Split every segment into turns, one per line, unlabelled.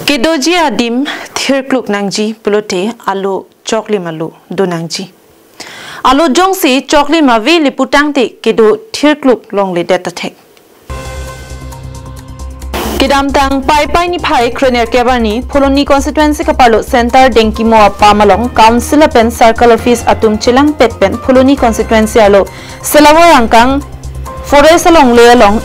Kedoji adim thirkluk nangji pelote alo chokli malu do nangji. Alo jongsi chokli mavi liputang te kedo thirkluk longle data tek. Kidam tang pai ni pai kroner kebarni Pholoni constituency kapalo center dengki moa pamalong council pen circle office atum chilang pet pen Pholoni constituency alo selawo rangkang forest along le along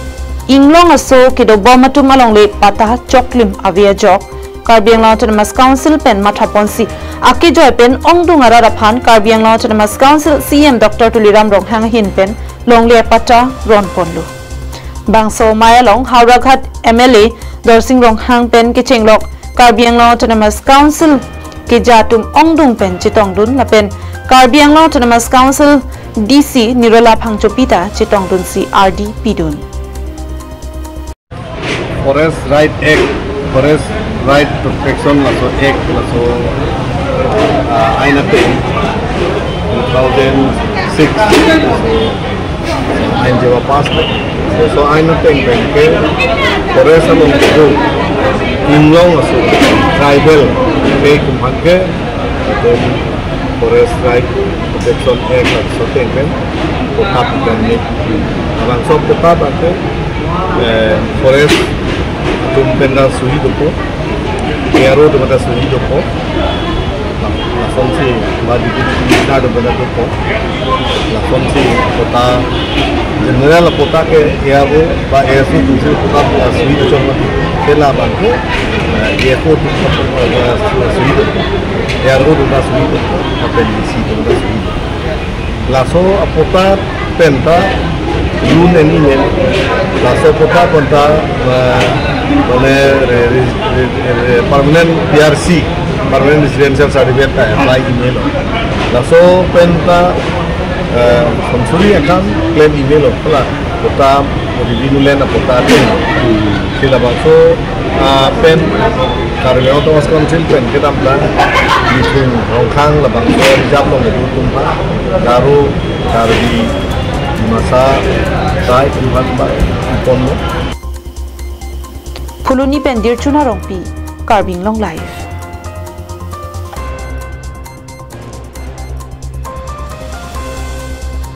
inglong aso kedo bomatum along le patah choklim avia jok Karbi Anglong Autonomous Council pen mathaponsi aki joy pen ongdung ara raphan Karbi Anglong Autonomous Council CM Dr. Tuliram Ronghang hin pen longle pata ron ponlu bangso mayalong Haurakhat MLA Dorsing Ronghang pen ke chenglok Karbi Anglong Autonomous Council ke jatum ongdung pen chitongdun la pen Karbi Anglong Autonomous Council DC Nirola Phangchopita chitongdun si RD pidun
Forest Right Act, Forest Right Protection laso Act laso aina pen 2006 ain jawa pas so aina pen ke forest along go inglong laso tribal ke kumhake then Forest Right Protection Act laso pen potap pen ni langsung potap ake forest tumpenda suhi dopo kero do mata suhi dopo la somsi badi di start bada dopo la somsi kota general kota ke yaro ba esu dusre kota la suhi do choma kela banko ye ko suhi dopo yaro do na suhi dopo apendisi do na suhi la so apota penta June and email, la sopota conta permanent PRC, permanent residential certificate apply email. La so penta konsuli akan claim email pula, kota original na kota pen. Sila bangso pen Karbi Autonomous Council pen kita plan di Ronghang la bangso dijab long itu tumpa, daru Karbi masa sai kumhan ba ponno
Pholoni pendir chuna rongpi Karbing long life